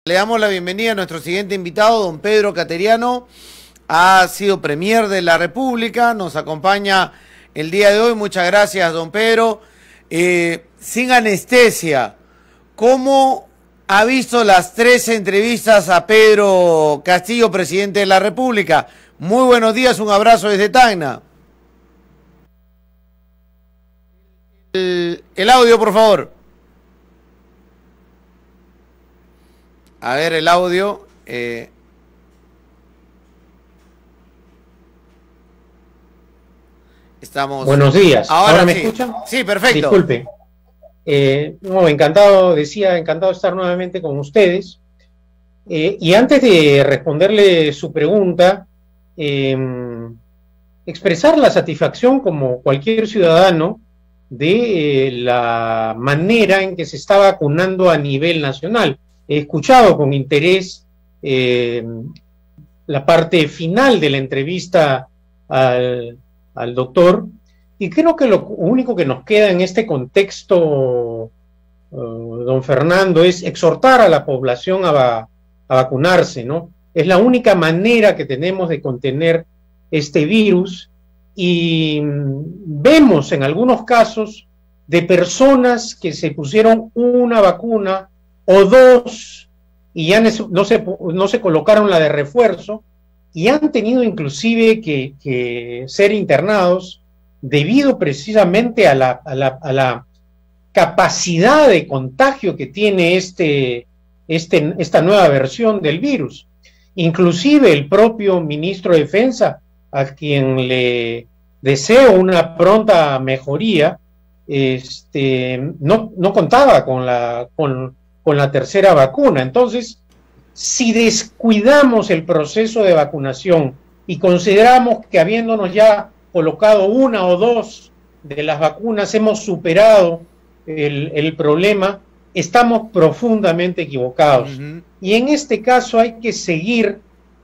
Le damos la bienvenida a nuestro siguiente invitado, don Pedro Cateriano. Ha sido premier de la República, nos acompaña el día de hoy. Muchas gracias, don Pedro. Sin anestesia, ¿cómo ha visto las 3 entrevistas a Pedro Castillo, presidente de la República? Muy buenos días, un abrazo desde Tacna. El audio, por favor. A ver, el audio. Estamos. Buenos días. ¿Ahora me sí escuchan? Sí, perfecto. Disculpe. No, encantado de estar nuevamente con ustedes. Y antes de responderle su pregunta, expresar la satisfacción como cualquier ciudadano de la manera en que se está vacunando a nivel nacional. He escuchado con interés la parte final de la entrevista al doctor, y creo que lo único que nos queda en este contexto, don Fernando, es exhortar a la población a vacunarse, ¿no? Es la única manera que tenemos de contener este virus, y vemos en algunos casos de personas que se pusieron una vacuna o 2 y ya no se colocaron la de refuerzo, y han tenido inclusive que ser internados debido precisamente a la capacidad de contagio que tiene esta nueva versión del virus. Inclusive el propio ministro de Defensa, a quien le deseo una pronta mejoría, no contaba con la tercera vacuna. Entonces, si descuidamos el proceso de vacunación y consideramos que habiéndonos ya colocado 1 o 2 de las vacunas hemos superado el problema, estamos profundamente equivocados. Y en este caso hay que seguir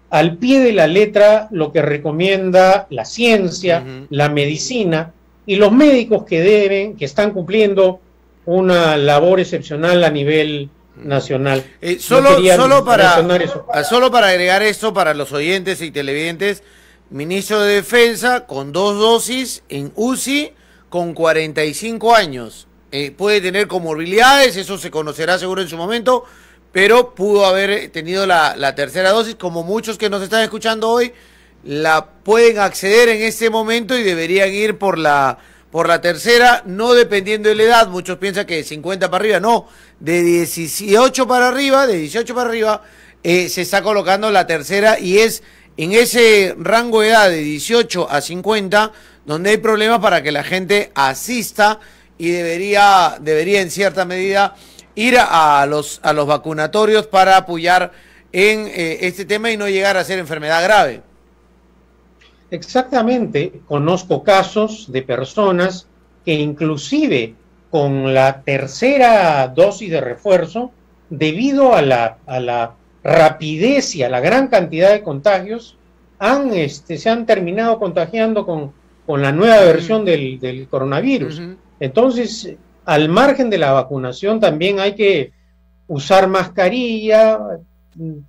al pie de la letra lo que recomienda la ciencia, la medicina, y los médicos que están cumpliendo una labor excepcional a nivel nacional. Solo para agregar esto para los oyentes y televidentes: ministro de Defensa con 2 dosis en UCI, con 45 años. Puede tener comorbilidades, eso se conocerá seguro en su momento, pero pudo haber tenido la tercera dosis. Como muchos que nos están escuchando hoy, la pueden acceder en este momento y deberían ir por la tercera, no dependiendo de la edad. Muchos piensan que de 50 para arriba, no, de 18 para arriba, se está colocando la tercera, y es en ese rango de edad de 18 a 50 donde hay problemas para que la gente asista, y debería en cierta medida ir a los vacunatorios para apoyar en este tema y no llegar a ser enfermedad grave. Exactamente, conozco casos de personas que inclusive con la tercera dosis de refuerzo, debido a la rapidez y a la gran cantidad de contagios, se han terminado contagiando con la nueva versión del coronavirus. Entonces, al margen de la vacunación, también hay que usar mascarilla,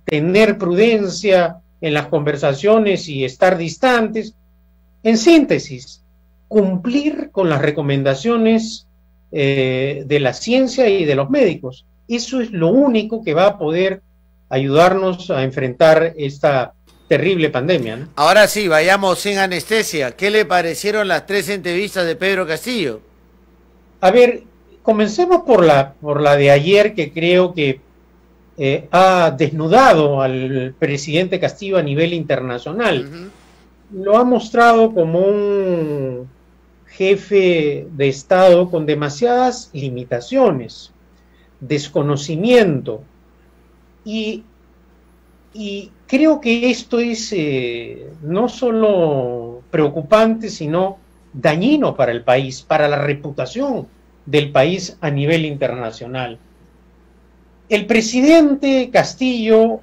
tener prudencia en las conversaciones y estar distantes. En síntesis, cumplir con las recomendaciones de la ciencia y de los médicos. Eso es lo único que va a poder ayudarnos a enfrentar esta terrible pandemia, ¿no? Ahora sí, vayamos sin anestesia. ¿Qué le parecieron las 3 entrevistas de Pedro Castillo? A ver, comencemos por la de ayer, que creo que ha desnudado al presidente Castillo a nivel internacional. Lo ha mostrado como un jefe de Estado con demasiadas limitaciones, desconocimiento, y creo que esto es no solo preocupante, sino dañino para el país, para la reputación del país a nivel internacional. El presidente Castillo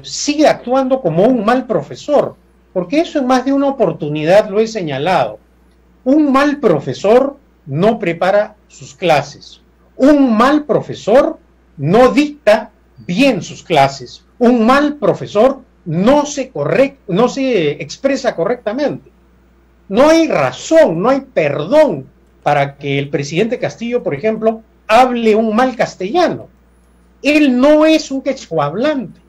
sigue actuando como un mal profesor, porque eso en más de una oportunidad lo he señalado. Un mal profesor no prepara sus clases. Un mal profesor no dicta bien sus clases. Un mal profesor no se expresa correctamente. No hay razón, no hay perdón para que el presidente Castillo, por ejemplo, hable un mal castellano. Él no es un quechuahablante.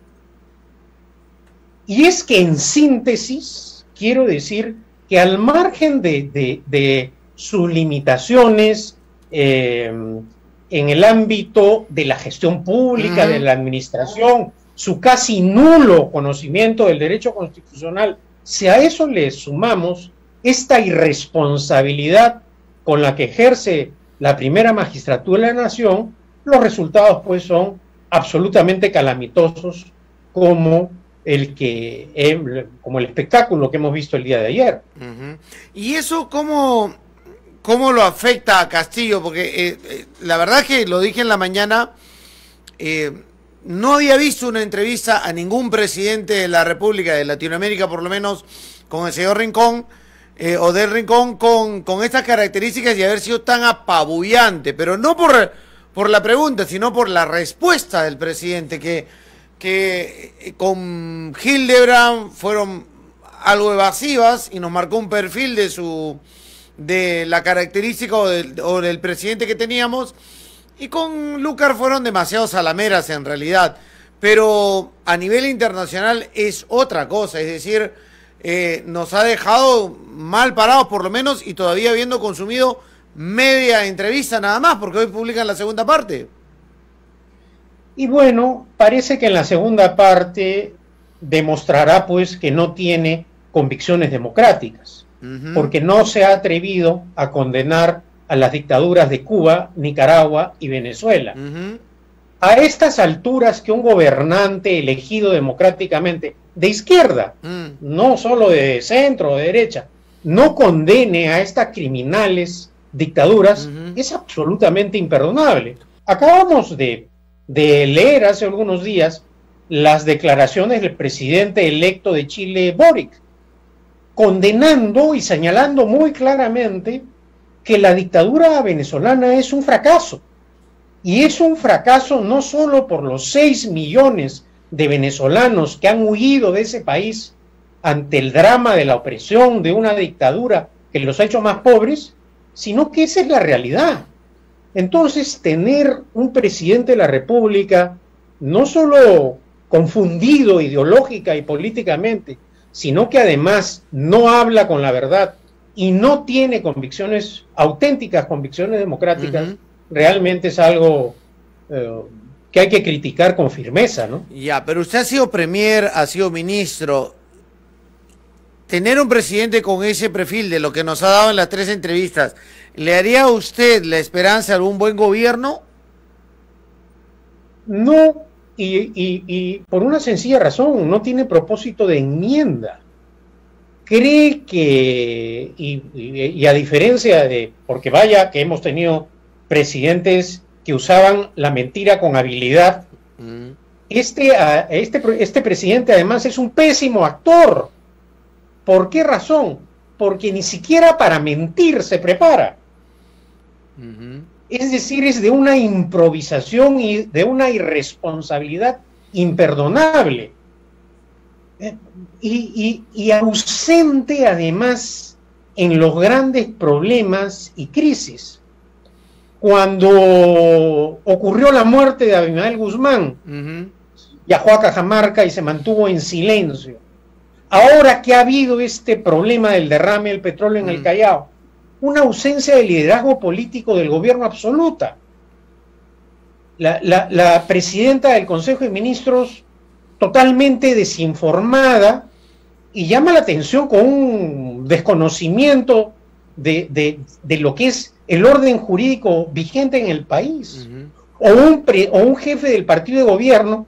Y es que, en síntesis, quiero decir que al margen de sus limitaciones en el ámbito de la gestión pública, de la administración, su casi nulo conocimiento del derecho constitucional, si a eso le sumamos esta irresponsabilidad con la que ejerce la primera magistratura de la nación, los resultados pues son absolutamente calamitosos, como el espectáculo que hemos visto el día de ayer. ¿Y eso cómo lo afecta a Castillo? Porque la verdad es que lo dije en la mañana, no había visto una entrevista a ningún presidente de la República, de Latinoamérica por lo menos, con el señor Rincón, o del Rincón, con estas características y haber sido tan apabullante, pero no por la pregunta, sino por la respuesta del presidente, que con Hildebrand fueron algo evasivas y nos marcó un perfil de la característica o del presidente que teníamos, y con Lucar fueron demasiado salameras en realidad, pero a nivel internacional es otra cosa, es decir, nos ha dejado mal parados por lo menos, y todavía habiendo consumido media entrevista nada más, porque hoy publican la segunda parte. Y bueno, parece que en la segunda parte demostrará pues que no tiene convicciones democráticas, porque no se ha atrevido a condenar a las dictaduras de Cuba, Nicaragua y Venezuela. A estas alturas, que un gobernante elegido democráticamente de izquierda, no solo de centro o de derecha, no condene a estas criminales dictaduras, es absolutamente imperdonable. Acabamos de leer hace algunos días las declaraciones del presidente electo de Chile, Boric, condenando y señalando muy claramente que la dictadura venezolana es un fracaso. Y es un fracaso no solo por los 6 millones de venezolanos que han huido de ese país ante el drama de la opresión de una dictadura que los ha hecho más pobres, sino que esa es la realidad. Entonces, tener un presidente de la República no solo confundido ideológica y políticamente, sino que además no habla con la verdad y no tiene convicciones, auténticas convicciones democráticas, realmente es algo que hay que criticar con firmeza, ¿no? Ya, pero usted ha sido premier, ha sido ministro. Tener un presidente con ese perfil de lo que nos ha dado en las 3 entrevistas, ¿le haría a usted la esperanza de algún buen gobierno? No, y por una sencilla razón, no tiene propósito de enmienda. Cree que, y a diferencia de, porque vaya que hemos tenido presidentes que usaban la mentira con habilidad, este presidente además es un pésimo actor. ¿Por qué razón? Porque ni siquiera para mentir se prepara. Es decir, es de una improvisación y de una irresponsabilidad imperdonable. Y ausente además en los grandes problemas y crisis. Cuando ocurrió la muerte de Abimael Guzmán, viajó a Cajamarca y se mantuvo en silencio. Ahora que ha habido este problema del derrame del petróleo en el Callao, una ausencia de liderazgo político del gobierno absoluta. La presidenta del Consejo de Ministros totalmente desinformada, y llama la atención con un desconocimiento de lo que es el orden jurídico vigente en el país. O un jefe del partido de gobierno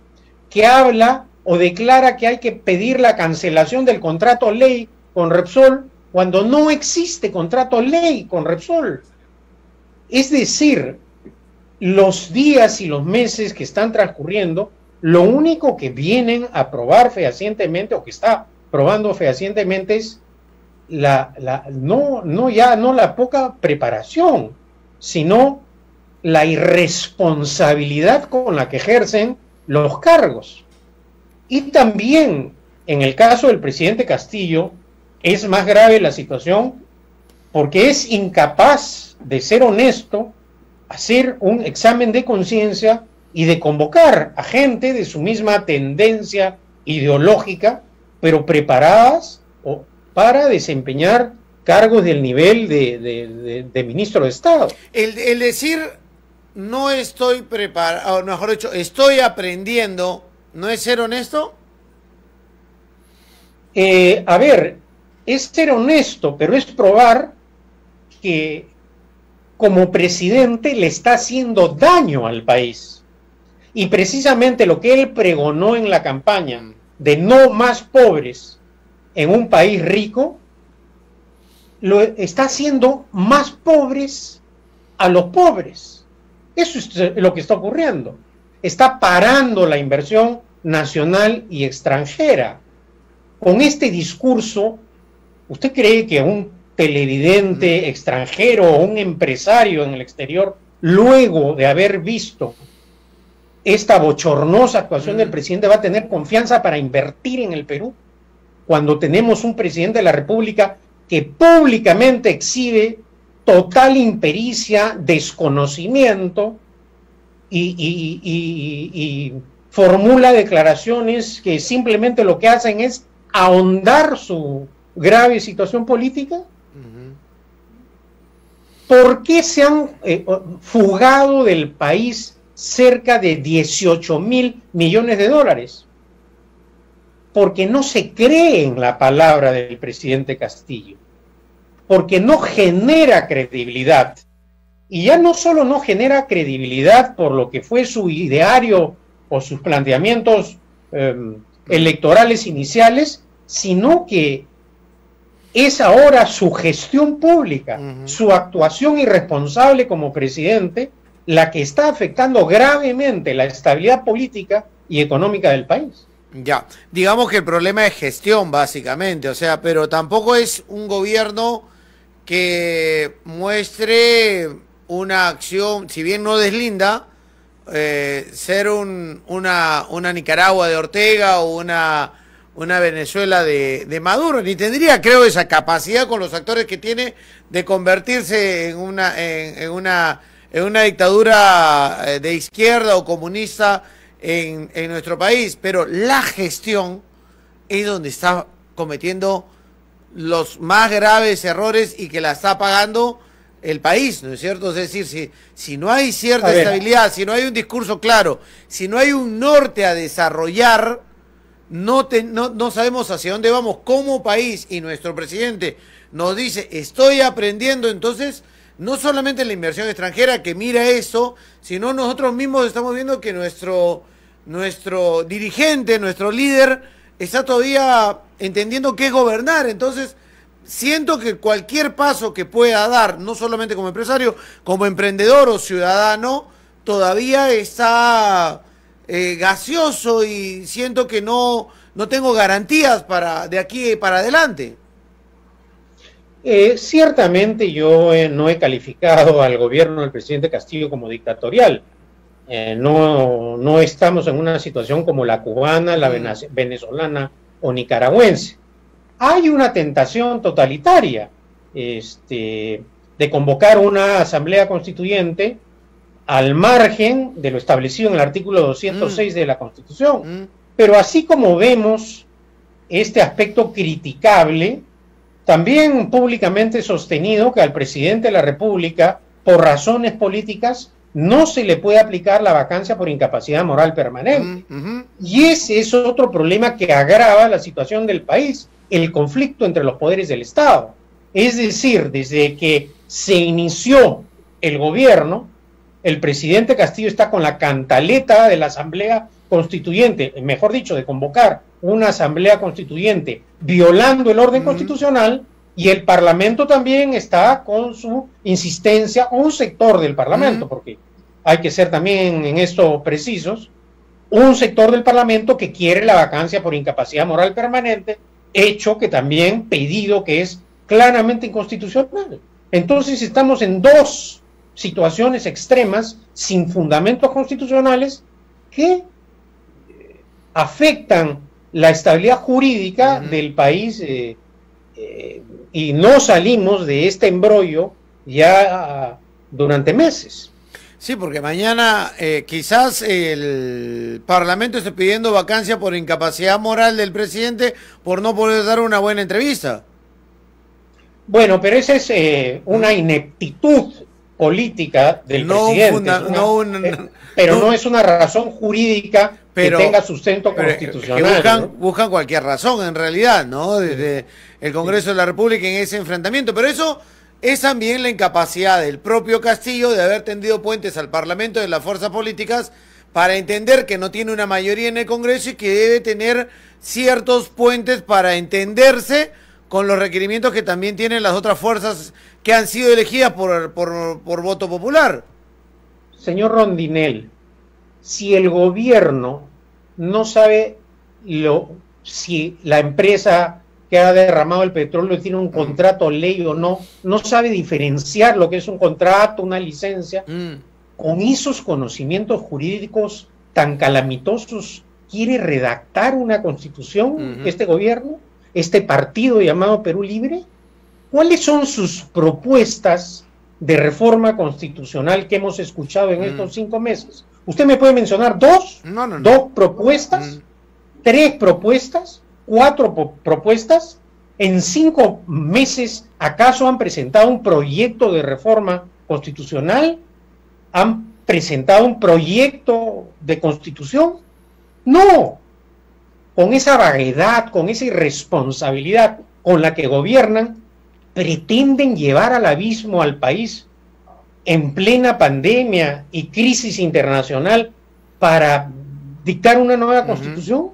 que habla o declara que hay que pedir la cancelación del contrato ley con Repsol cuando no existe contrato ley con Repsol. Es decir, los días y los meses que están transcurriendo, lo único que vienen a probar fehacientemente, o que está probando fehacientemente, es no la poca preparación, sino la irresponsabilidad con la que ejercen los cargos. Y también, en el caso del presidente Castillo, es más grave la situación porque es incapaz de ser honesto, hacer un examen de conciencia y de convocar a gente de su misma tendencia ideológica, pero preparadas para desempeñar cargos del nivel de ministro de Estado. El decir no estoy preparado, mejor dicho, estoy aprendiendo, ¿no es ser honesto? A ver, es ser honesto, pero es probar que como presidente le está haciendo daño al país. Y precisamente lo que él pregonó en la campaña de no más pobres en un país rico, lo está haciendo más pobres a los pobres. Eso es lo que está ocurriendo. Está parando la inversión nacional y extranjera. Con este discurso, ¿usted cree que un televidente extranjero o un empresario en el exterior, luego de haber visto esta bochornosa actuación del presidente, va a tener confianza para invertir en el Perú? Cuando tenemos un presidente de la República que públicamente exhibe total impericia, desconocimiento y formula declaraciones que simplemente lo que hacen es ahondar su grave situación política. ¿Por qué se han fugado del país cerca de 18.000 millones de dólares? Porque no se cree en la palabra del presidente Castillo, porque no genera credibilidad. Y ya no solo no genera credibilidad por lo que fue su ideario o sus planteamientos electorales iniciales, sino que es ahora su gestión pública, su actuación irresponsable como presidente, la que está afectando gravemente la estabilidad política y económica del país. Ya, digamos que el problema es gestión, básicamente, o sea, pero tampoco es un gobierno que muestre una acción, si bien no deslinda, ser una Nicaragua de Ortega o una Venezuela de Maduro, ni tendría, creo, esa capacidad con los actores que tiene de convertirse en una dictadura de izquierda o comunista en nuestro país, pero la gestión es donde está cometiendo los más graves errores y que la está pagando el país, ¿no es cierto? Es decir, si no hay cierta estabilidad, si no hay un discurso claro, si no hay un norte a desarrollar, no sabemos hacia dónde vamos como país, y nuestro presidente nos dice, estoy aprendiendo, entonces no solamente la inversión extranjera que mira eso, sino nosotros mismos estamos viendo que nuestro dirigente, nuestro líder, está todavía entendiendo qué es gobernar. Entonces, siento que cualquier paso que pueda dar, no solamente como empresario, como emprendedor o ciudadano, todavía está gaseoso, y siento que no tengo garantías de aquí para adelante. Ciertamente yo no he calificado al gobierno del presidente Castillo como dictatorial. No estamos en una situación como la cubana, la venezolana o nicaragüense. Hay una tentación totalitaria de convocar una asamblea constituyente al margen de lo establecido en el artículo 206 de la Constitución. Pero así como vemos este aspecto criticable, también públicamente sostenido que al presidente de la República, por razones políticas, no se le puede aplicar la vacancia por incapacidad moral permanente. Y ese es otro problema que agrava la situación del país, el conflicto entre los poderes del Estado. Es decir, desde que se inició el gobierno, el presidente Castillo está con la cantaleta de la Asamblea Constituyente, mejor dicho, de convocar una Asamblea Constituyente violando el orden constitucional, y el Parlamento también está con su insistencia, un sector del Parlamento, porque hay que ser también en esto precisos, un sector del Parlamento que quiere la vacancia por incapacidad moral permanente, hecho que también pedido que es claramente inconstitucional. Entonces estamos en dos situaciones extremas sin fundamentos constitucionales que afectan la estabilidad jurídica del país y no salimos de este embrollo ya durante meses. Sí, porque mañana quizás el Parlamento esté pidiendo vacancia por incapacidad moral del presidente por no poder dar una buena entrevista. Bueno, pero esa es una ineptitud política del presidente. Pero no es una razón jurídica que tenga sustento constitucional. Buscan cualquier razón, en realidad, ¿no? Desde el Congreso de la República en ese enfrentamiento. Pero eso es también la incapacidad del propio Castillo de haber tendido puentes al Parlamento de las fuerzas políticas para entender que no tiene una mayoría en el Congreso y que debe tener ciertos puentes para entenderse con los requerimientos que también tienen las otras fuerzas que han sido elegidas por voto popular. Señor Rondinel, si el gobierno no sabe si la empresa que ha derramado el petróleo tiene un contrato ley o no, no sabe diferenciar lo que es un contrato, una licencia, con esos conocimientos jurídicos tan calamitosos, ¿quiere redactar una constitución este gobierno? ¿Este partido llamado Perú Libre? ¿Cuáles son sus propuestas de reforma constitucional que hemos escuchado en estos 5 meses? ¿Usted me puede mencionar dos? No. ¿Dos propuestas? ¿Tres propuestas? ¿Cuatro propuestas? ¿En 5 meses acaso han presentado un proyecto de reforma constitucional? ¿Han presentado un proyecto de constitución? No. Con esa vaguedad, con esa irresponsabilidad con la que gobiernan, pretenden llevar al abismo al país en plena pandemia y crisis internacional para dictar una nueva constitución.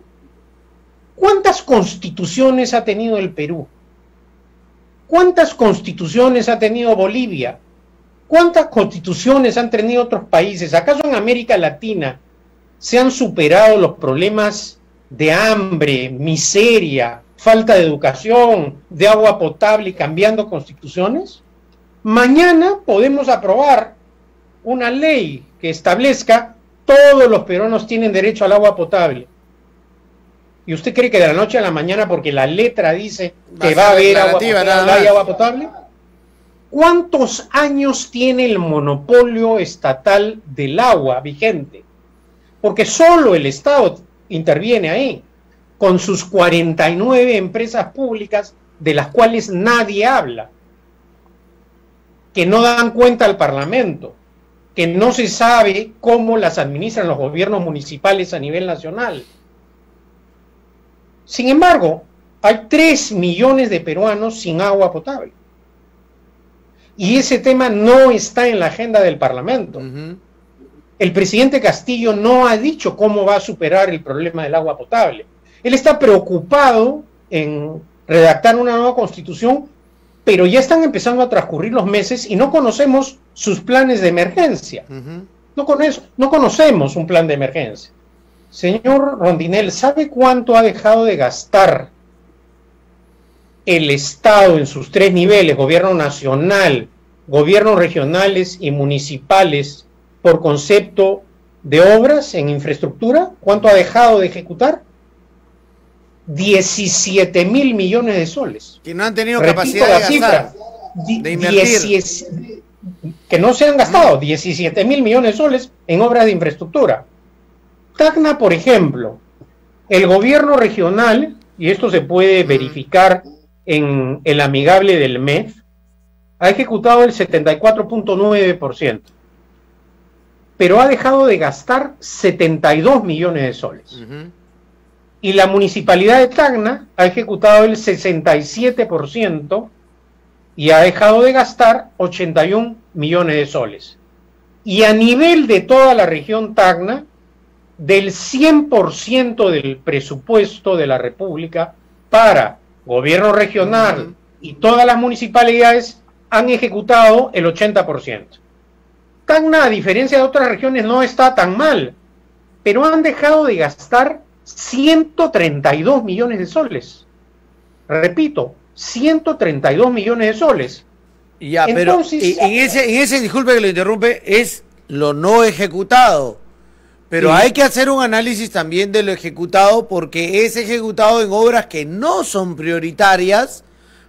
¿Cuántas constituciones ha tenido el Perú? ¿Cuántas constituciones ha tenido Bolivia? ¿Cuántas constituciones han tenido otros países? ¿Acaso en América Latina se han superado los problemas de hambre, miseria, falta de educación, de agua potable, cambiando constituciones? Mañana podemos aprobar una ley que establezca todos los peruanos tienen derecho al agua potable. ¿Y usted cree que de la noche a la mañana, porque la letra dice que va a haber agua potable? ¿Cuántos años tiene el monopolio estatal del agua vigente? Porque solo el Estado interviene ahí, con sus 49 empresas públicas de las cuales nadie habla, que no dan cuenta al Parlamento, que no se sabe cómo las administran los gobiernos municipales a nivel nacional. Sin embargo, hay 3 millones de peruanos sin agua potable. Y ese tema no está en la agenda del Parlamento. El presidente Castillo no ha dicho cómo va a superar el problema del agua potable. Él está preocupado en redactar una nueva constitución, pero ya están empezando a transcurrir los meses y no conocemos sus planes de emergencia. No conocemos un plan de emergencia. Señor Rondinel, ¿sabe cuánto ha dejado de gastar el Estado en sus 3 niveles, gobierno nacional, gobiernos regionales y municipales, por concepto de obras en infraestructura? ¿Cuánto ha dejado de ejecutar? 17.000 millones de soles. Que no han tenido capacidad de gastar, de invertir. Que no se han gastado 17.000 millones de soles en obras de infraestructura. Tacna, por ejemplo, el gobierno regional, y esto se puede verificar en el amigable del MEF, ha ejecutado el 74.9%, pero ha dejado de gastar 72 millones de soles. Y la municipalidad de Tacna ha ejecutado el 67% y ha dejado de gastar 81 millones de soles. Y a nivel de toda la región Tacna, del 100% del presupuesto de la República para gobierno regional y todas las municipalidades han ejecutado el 80%. Tacna, a diferencia de otras regiones, no está tan mal, pero han dejado de gastar 132 millones de soles. Repito, 132 millones de soles. Ya, entonces, pero en ese, disculpe que lo interrumpe, es lo no ejecutado. Pero hay que hacer un análisis también de lo ejecutado, porque es ejecutado en obras que no son prioritarias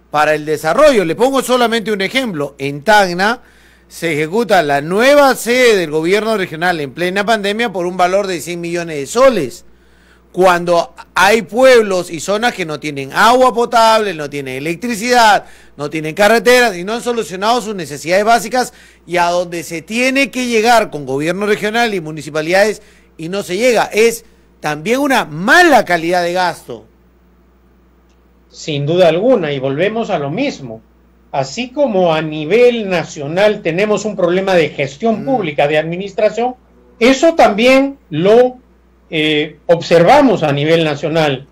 para el desarrollo. Le pongo solamente un ejemplo. En Tacna se ejecuta la nueva sede del gobierno regional en plena pandemia por un valor de 100 millones de soles. Cuando hay pueblos y zonas que no tienen agua potable, no tienen electricidad, no tienen carreteras y no han solucionado sus necesidades básicas, y a donde se tiene que llegar con gobierno regional y municipalidades y no se llega, es también una mala calidad de gasto. Sin duda alguna, y volvemos a lo mismo. Así como a nivel nacional tenemos un problema de gestión pública, de administración, eso también lo observamos a nivel nacional,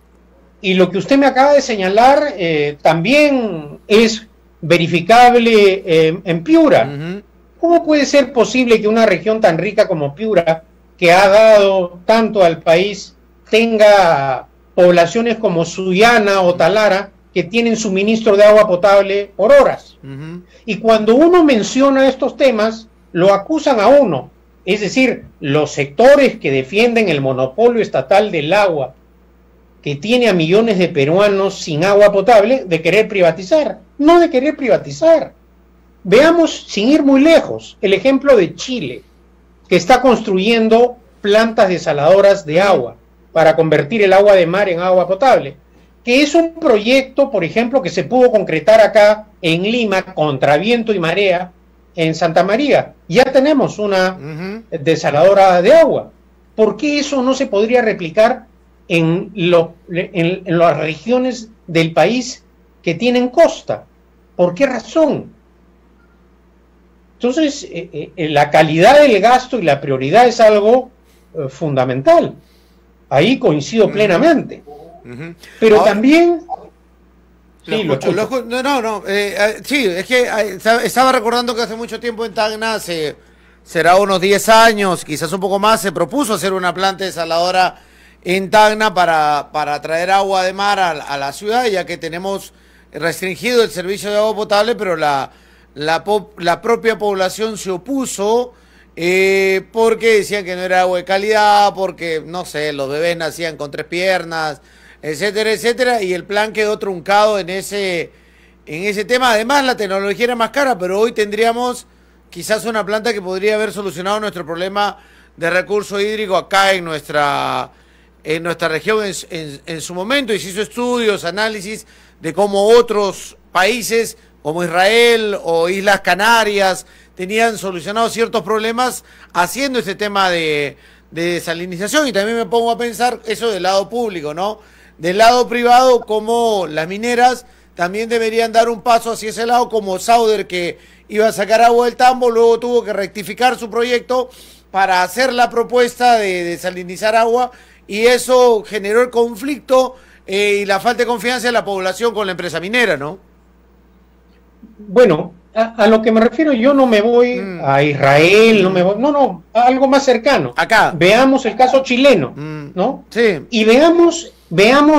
y lo que usted me acaba de señalar también es verificable en Piura. ¿Cómo puede ser posible que una región tan rica como Piura, que ha dado tanto al país, tenga poblaciones como Sullana o Talara que tienen suministro de agua potable por horas? Y cuando uno menciona estos temas, lo acusan a uno. Es decir, los sectores que defienden el monopolio estatal del agua, que tiene a millones de peruanos sin agua potable, de querer privatizar. No de querer privatizar. Veamos, sin ir muy lejos, el ejemplo de Chile, que está construyendo plantas desaladoras de agua para convertir el agua de mar en agua potable, que es un proyecto, por ejemplo, que se pudo concretar acá en Lima contra viento y marea, en Santa María. Ya tenemos una desaladora de agua. ¿Por qué eso no se podría replicar en las regiones del país que tienen costa? ¿Por qué razón? Entonces, la calidad del gasto y la prioridad es algo fundamental. Ahí coincido plenamente. Pero ahora, también... Sí, sí, es que estaba recordando que hace mucho tiempo en Tacna, será unos 10 años, quizás un poco más, se propuso hacer una planta desaladora en Tacna para traer agua de mar a la ciudad, ya que tenemos restringido el servicio de agua potable, pero la propia población se opuso porque decían que no era agua de calidad, porque, no sé, los bebés nacían con 3 piernas, etcétera, etcétera, y el plan quedó truncado en ese tema. Además, la tecnología era más cara, pero hoy tendríamos quizás una planta que podría haber solucionado nuestro problema de recurso hídrico acá en nuestra región en su momento, y se hizo estudios, análisis de cómo otros países como Israel o Islas Canarias tenían solucionado ciertos problemas haciendo este tema de desalinización. Y también me pongo a pensar eso del lado público, ¿no? Del lado privado, como las mineras también deberían dar un paso hacia ese lado, como Sauder, que iba a sacar agua del tambo, luego tuvo que rectificar su proyecto para hacer la propuesta de desalinizar agua, y eso generó el conflicto y la falta de confianza de la población con la empresa minera, ¿no? Bueno, a lo que me refiero, yo no me voy a Israel, no, a algo más cercano. Acá. Veamos el caso chileno, ¿no? Sí. Y veamos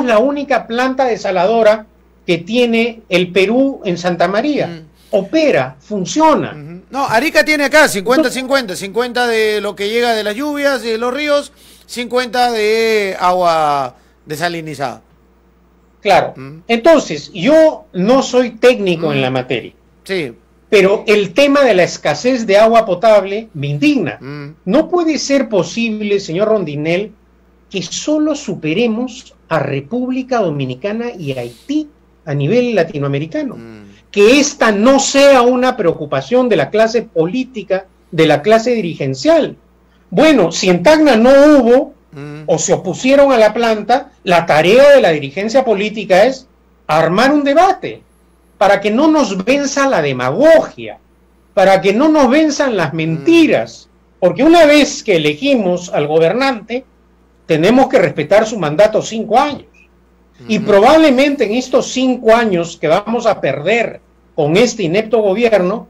la única planta desaladora que tiene el Perú en Santa María. Opera, funciona. No, Arica tiene acá 50-50, 50 de lo que llega de las lluvias y de los ríos, 50 de agua desalinizada. Claro. Entonces, yo no soy técnico en la materia. Sí. Pero el tema de la escasez de agua potable me indigna. No puede ser posible, señor Rondinel, que solo superemos a República Dominicana y Haití a nivel latinoamericano. Que esta no sea una preocupación de la clase política, de la clase dirigencial. Bueno, si en Tacna no hubo o se opusieron a la planta, la tarea de la dirigencia política es armar un debate para que no nos venza la demagogia, para que no nos venzan las mentiras, porque una vez que elegimos al gobernante, tenemos que respetar su mandato 5 años. Y probablemente en estos 5 años que vamos a perder con este inepto gobierno,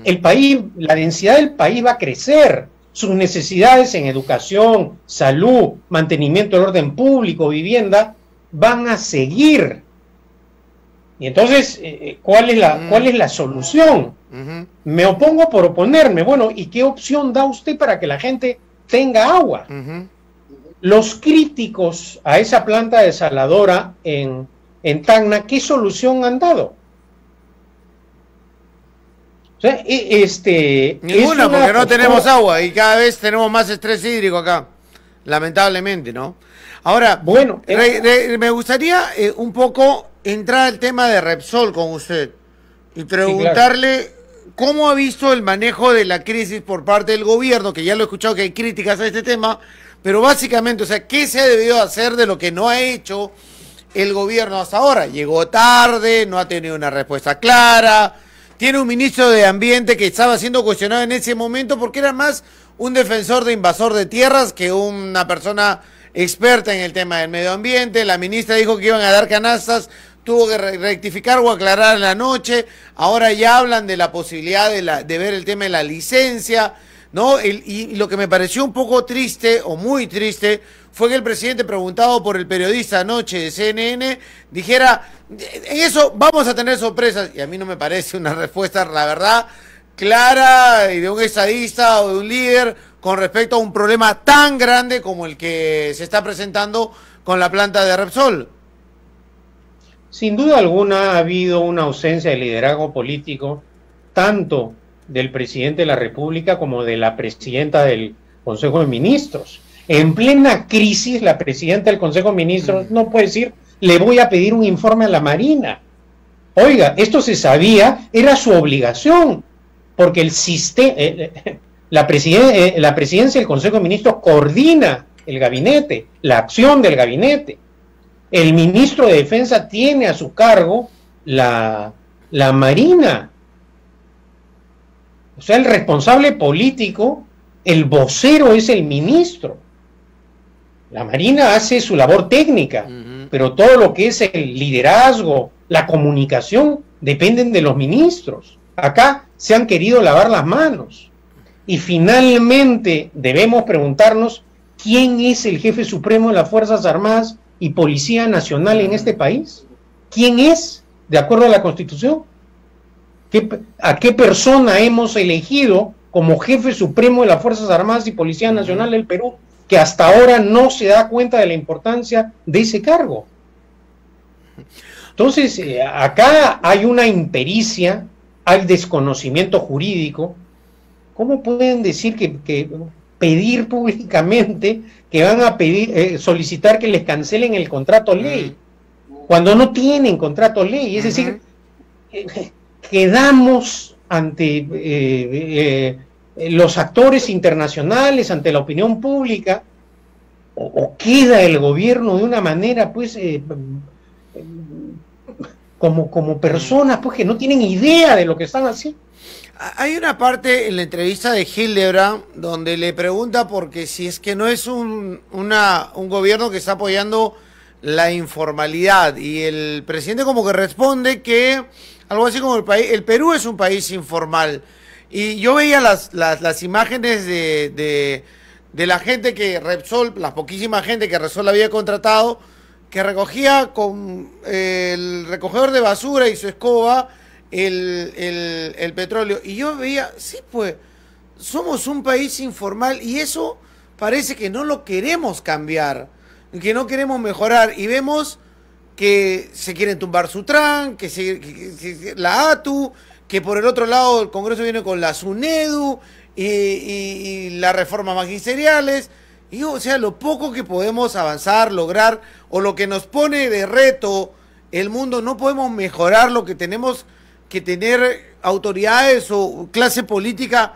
el país, la densidad del país va a crecer, sus necesidades en educación, salud, mantenimiento del orden público, vivienda, van a seguir. Y entonces, ¿cuál es la solución? Me opongo por oponerme. Bueno, ¿y qué opción da usted para que la gente tenga agua. Los críticos a esa planta desaladora en Tacna, ¿qué solución han dado? O sea, ninguna, porque no tenemos agua y cada vez tenemos más estrés hídrico acá, lamentablemente, ¿no? Ahora, bueno, me gustaría un poco entrar al tema de Repsol con usted y preguntarle, sí, claro, cómo ha visto el manejo de la crisis por parte del gobierno, que ya lo he escuchado que hay críticas a este tema, pero básicamente, o sea, ¿qué se ha debido hacer de lo que no ha hecho el gobierno hasta ahora? Llegó tarde, no ha tenido una respuesta clara, tiene un ministro de Ambiente que estaba siendo cuestionado en ese momento porque era más un defensor de invasor de tierras que una persona experta en el tema del medio ambiente. La ministra dijo que iban a dar canastas, tuvo que rectificar o aclarar en la noche. Ahora ya hablan de la posibilidad de ver el tema de la licencia, ¿no? Y lo que me pareció un poco triste, o muy triste, fue que el presidente, preguntado por el periodista anoche de CNN, dijera, en eso vamos a tener sorpresas. Y a mí no me parece una respuesta, la verdad, clara y de un estadista o de un líder con respecto a un problema tan grande como el que se está presentando con la planta de Repsol. Sin duda alguna ha habido una ausencia de liderazgo político, tanto del presidente de la República como de la presidenta del Consejo de Ministros. En plena crisis, la presidenta del Consejo de Ministros no puede decir, le voy a pedir un informe a la Marina. Oiga, esto se sabía, era su obligación, porque el sistema, la presidencia del Consejo de Ministros coordina el gabinete, la acción del gabinete. El ministro de Defensa tiene a su cargo la Marina. O sea, el responsable político, el vocero es el ministro. La Marina hace su labor técnica, pero todo lo que es el liderazgo, la comunicación, dependen de los ministros. Acá se han querido lavar las manos. Y finalmente debemos preguntarnos quién es el jefe supremo de las Fuerzas Armadas y Policía Nacional en este país. ¿Quién es, de acuerdo a la Constitución? ¿A qué persona hemos elegido como jefe supremo de las Fuerzas Armadas y Policía Nacional del Perú, que hasta ahora no se da cuenta de la importancia de ese cargo? Entonces, acá hay una impericia, hay desconocimiento jurídico. ¿Cómo pueden decir que pedir públicamente que van a pedir, solicitar que les cancelen el contrato ley, cuando no tienen contrato ley? Es decir, quedamos ante los actores internacionales, ante la opinión pública, o queda el gobierno de una manera, pues, como personas, pues, que no tienen idea de lo que están haciendo. Hay una parte en la entrevista de Hildebrand donde le pregunta porque si es que no es un gobierno que está apoyando la informalidad, y el presidente como que responde que algo así como el Perú es un país informal. Y yo veía las imágenes de la gente que Repsol, la poquísima gente que Repsol había contratado, que recogía con el recogedor de basura y su escoba el petróleo. Y yo veía, sí, pues, somos un país informal y eso parece que no lo queremos cambiar, que no queremos mejorar. Y vemos que se quieren tumbar Sutran, que la ATU, que por el otro lado el Congreso viene con la SUNEDU y las reformas magisteriales. Y, o sea, lo poco que podemos avanzar, lograr, o lo que nos pone de reto el mundo, no podemos mejorar. Lo que tenemos que tener autoridades o clase política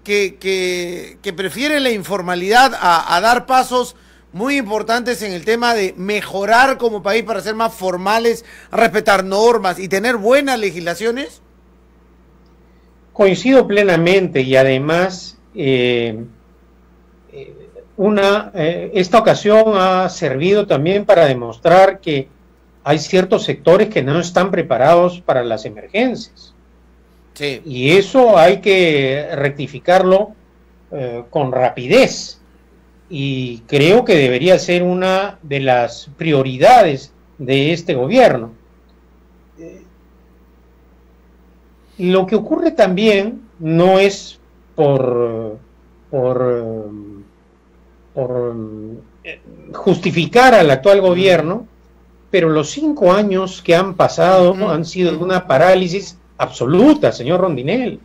que prefiere la informalidad a dar pasos muy importantes en el tema de mejorar como país para ser más formales, respetar normas y tener buenas legislaciones. Coincido plenamente, y además esta ocasión ha servido también para demostrar que hay ciertos sectores que no están preparados para las emergencias. Sí. Y eso hay que rectificarlo con rapidez. Y creo que debería ser una de las prioridades de este gobierno. Lo que ocurre también no es por justificar al actual gobierno, pero los 5 años que han pasado han sido de una parálisis absoluta, señor Rondinel.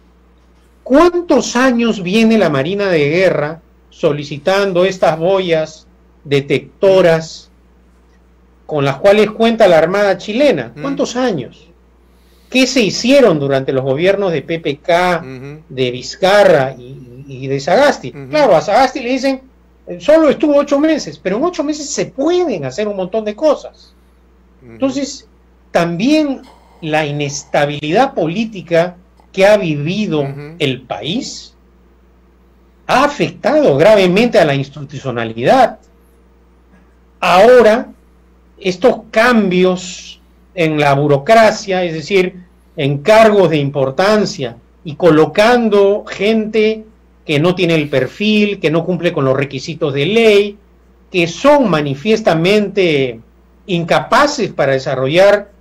¿Cuántos años viene la Marina de Guerra solicitando estas boyas detectoras con las cuales cuenta la Armada chilena? ¿Cuántos años? ¿Qué se hicieron durante los gobiernos de PPK, de Vizcarra y de Sagasti? Claro, a Sagasti le dicen, solo estuvo 8 meses, pero en 8 meses se pueden hacer un montón de cosas. Entonces, también la inestabilidad política que ha vivido el país ha afectado gravemente a la institucionalidad. Ahora, estos cambios en la burocracia, es decir, en cargos de importancia y colocando gente que no tiene el perfil, que no cumple con los requisitos de ley, que son manifiestamente incapaces para desarrollar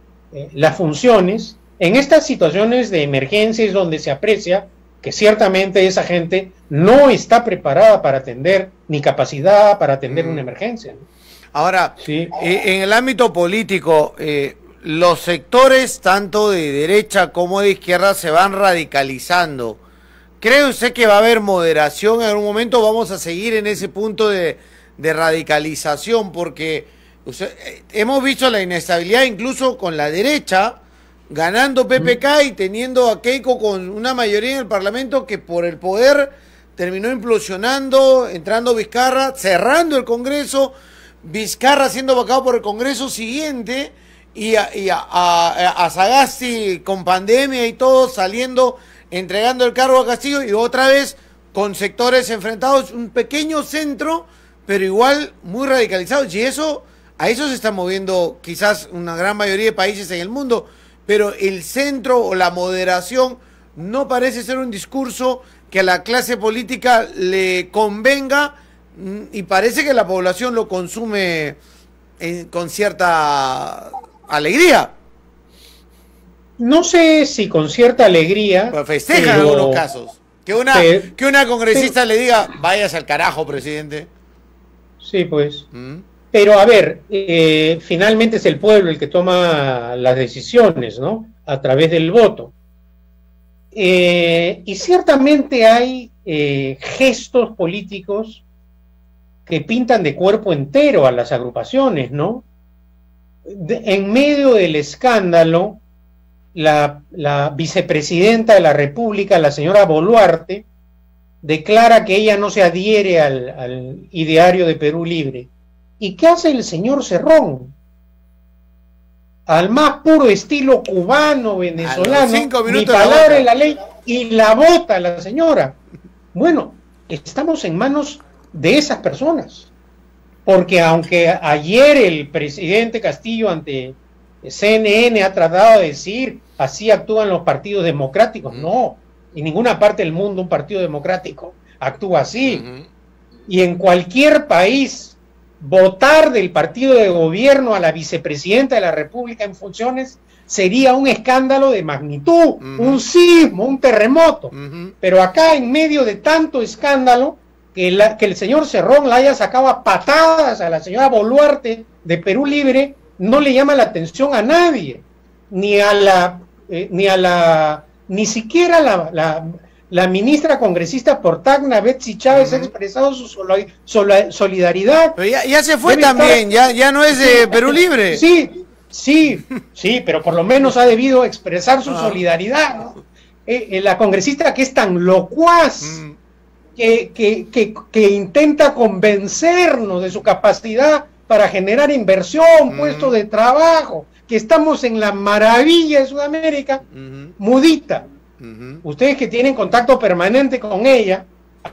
las funciones, en estas situaciones de emergencia es donde se aprecia que ciertamente esa gente no está preparada para atender, ni capacidad para atender una emergencia. Ahora, sí, en el ámbito político, los sectores tanto de derecha como de izquierda se van radicalizando. ¿Cree usted que va a haber moderación en algún momento? Vamos a seguir en ese punto de radicalización, porque hemos visto la inestabilidad incluso con la derecha, ganando PPK y teniendo a Keiko con una mayoría en el Parlamento que por el poder terminó implosionando, entrando Vizcarra, cerrando el Congreso, Vizcarra siendo vacado por el Congreso siguiente y a Sagasti con pandemia y todo saliendo, entregando el cargo a Castillo y otra vez con sectores enfrentados, un pequeño centro, pero igual muy radicalizados, y a eso se está moviendo quizás una gran mayoría de países en el mundo, pero el centro o la moderación no parece ser un discurso que a la clase política le convenga, y parece que la población lo consume con cierta alegría. No sé si con cierta alegría. Pero festeja en algunos casos. Que una congresista le diga, váyase al carajo, presidente. Sí, pues. Pero a ver, finalmente es el pueblo el que toma las decisiones, ¿no? A través del voto. Y ciertamente hay gestos políticos que pintan de cuerpo entero a las agrupaciones, ¿no? En medio del escándalo, la vicepresidenta de la República, la señora Boluarte, declara que ella no se adhiere al ideario de Perú Libre. ¿Y qué hace el señor Cerrón? Al más puro estilo cubano, venezolano, 5 minutos mi palabra en la ley, y la vota la señora. Bueno, estamos en manos de esas personas, porque aunque ayer el presidente Castillo ante CNN ha tratado de decir, así actúan los partidos democráticos, no, en ninguna parte del mundo un partido democrático actúa así, y en cualquier país votar del partido de gobierno a la vicepresidenta de la República en funciones sería un escándalo de magnitud, un sismo, un terremoto. Pero acá, en medio de tanto escándalo, que el señor Cerrón la haya sacado a patadas a la señora Boluarte de Perú Libre, no le llama la atención a nadie, ni siquiera la ministra congresista por Tacna, Betsy Chávez, ha expresado su solidaridad. Pero ya se fue también, ya no es de Perú Libre. Sí, pero por lo menos ha debido expresar su solidaridad, ¿no? La congresista que es tan locuaz, que intenta convencernos de su capacidad para generar inversión, puestos de trabajo, que estamos en la maravilla de Sudamérica, mudita. Ustedes que tienen contacto permanente con ella,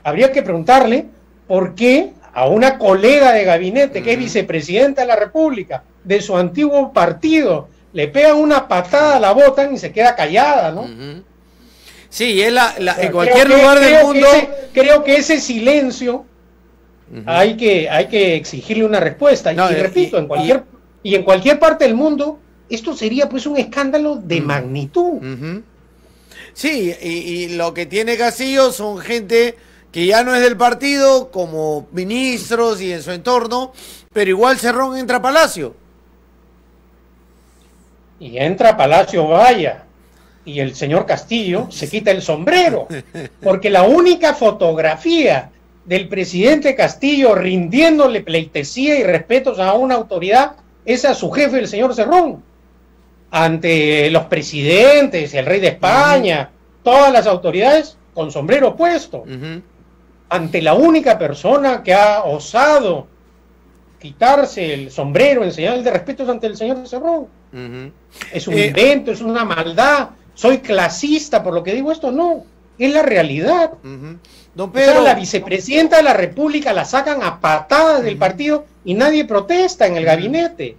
habría que preguntarle por qué a una colega de gabinete que es vicepresidenta de la República, de su antiguo partido, le pegan una patada, la botan y se queda callada, ¿no? Sí, es en cualquier lugar del mundo. Creo que ese silencio hay que exigirle una respuesta. No, y repito, en cualquier parte del mundo, esto sería pues un escándalo de magnitud. Sí, y lo que tiene Castillo son gente que ya no es del partido, como ministros y en su entorno, pero igual Cerrón entra a Palacio. Y entra a Palacio, vaya, y el señor Castillo se quita el sombrero, porque la única fotografía del presidente Castillo rindiéndole pleitesía y respetos a una autoridad es a su jefe, el señor Cerrón, ante los presidentes, el rey de España, todas las autoridades con sombrero puesto, ante la única persona que ha osado quitarse el sombrero en señal de respeto ante el señor Cerrón. Es un invento, es una maldad, soy clasista por lo que digo esto, no, es la realidad. Don Pedro, o sea, la vicepresidenta de la República la sacan a patadas del partido y nadie protesta en el gabinete,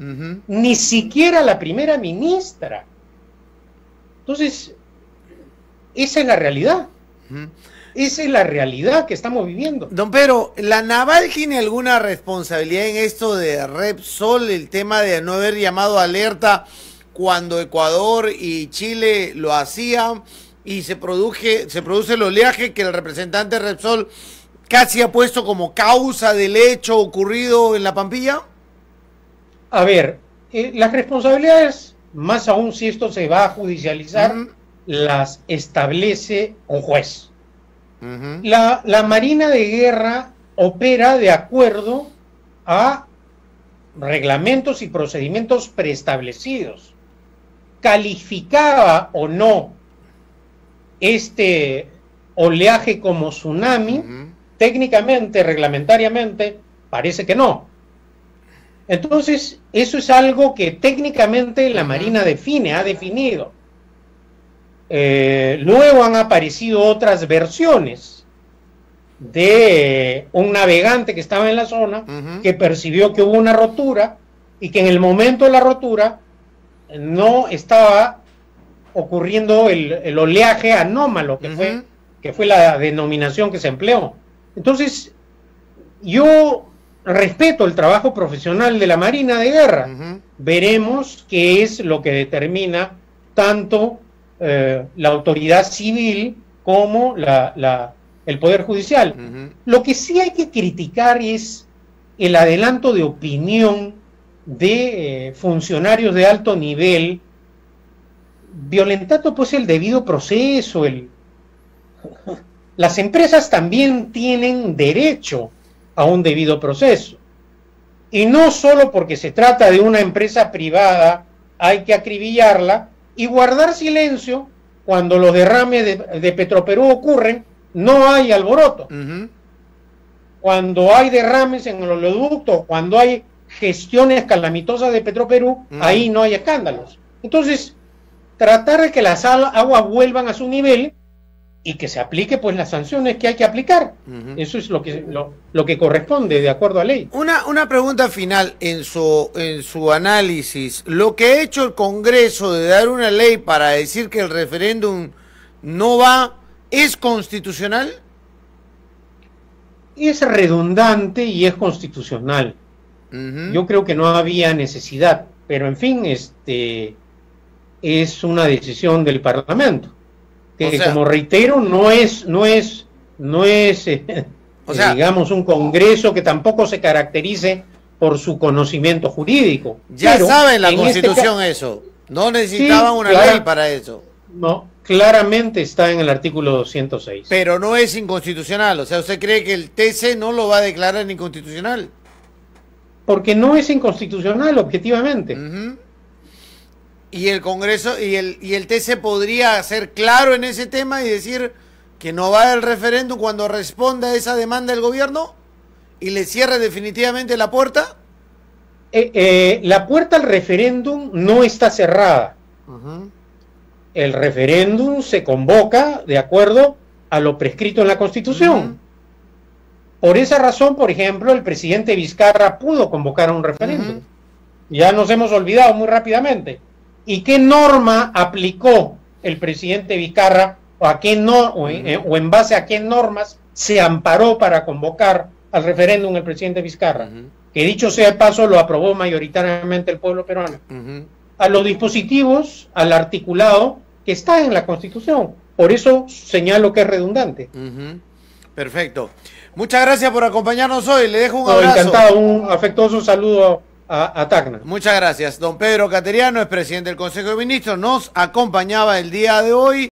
ni siquiera la primera ministra. Entonces, esa es la realidad. Esa es la realidad que estamos viviendo. Don Pedro, ¿la Naval tiene alguna responsabilidad en esto de Repsol, el tema de no haber llamado alerta cuando Ecuador y Chile lo hacían y se produce el oleaje que el representante de Repsol casi ha puesto como causa del hecho ocurrido en La Pampilla? A ver, las responsabilidades, más aún si esto se va a judicializar, las establece un juez. La Marina de Guerra opera de acuerdo a reglamentos y procedimientos preestablecidos. Calificaba o no este oleaje como tsunami, técnicamente, reglamentariamente, parece que no. Entonces, eso es algo que técnicamente la Marina ha definido. Luego han aparecido otras versiones de un navegante que estaba en la zona, que percibió que hubo una rotura y que en el momento de la rotura no estaba ocurriendo el oleaje anómalo que fue la denominación que se empleó. Entonces, yo respeto el trabajo profesional de la Marina de Guerra. Veremos qué es lo que determina tanto la autoridad civil como el Poder Judicial. Lo que sí hay que criticar es el adelanto de opinión de funcionarios de alto nivel, violentando pues el debido proceso. Las empresas también tienen derecho a un debido proceso, y no solo porque se trata de una empresa privada hay que acribillarla y guardar silencio cuando los derrames de Petroperú ocurren. No hay alboroto. Cuando hay derrames en el oleoducto, cuando hay gestiones calamitosas de Petroperú, ahí no hay escándalos. Entonces, tratar de que las aguas vuelvan a su nivel y que se aplique pues las sanciones que hay que aplicar. Eso es lo que corresponde de acuerdo a ley. Una pregunta final en su análisis. Lo que ha hecho el Congreso de dar una ley para decir que el referéndum no va, ¿es constitucional? Es redundante y es constitucional. Yo creo que no había necesidad, pero en fin, es una decisión del Parlamento. Que, o sea, como reitero, no es digamos, un Congreso que tampoco se caracterice por su conocimiento jurídico. Ya saben la Constitución eso. No necesitaban una ley para eso. No, claramente está en el artículo 206. Pero no es inconstitucional. O sea, ¿usted cree que el TC no lo va a declarar inconstitucional? Porque no es inconstitucional, objetivamente. Y el Congreso y el TC podría ser claro en ese tema y decir que no va al referéndum cuando responda a esa demanda del gobierno y le cierre definitivamente la puerta. La puerta al referéndum no está cerrada. El referéndum se convoca de acuerdo a lo prescrito en la Constitución. Por esa razón, por ejemplo, el presidente Vizcarra pudo convocar a un referéndum. Ya nos hemos olvidado muy rápidamente. ¿Y qué norma aplicó el presidente Vizcarra o en base a qué normas se amparó para convocar al referéndum el presidente Vizcarra? Que dicho sea de paso, lo aprobó mayoritariamente el pueblo peruano. A los dispositivos, al articulado que está en la Constitución. Por eso señalo que es redundante. Perfecto. Muchas gracias por acompañarnos hoy. Le dejo un abrazo. Encantado, un afectuoso saludo a Tacna. Muchas gracias. Don Pedro Cateriano es presidente del Consejo de Ministros. Nos acompañaba el día de hoy.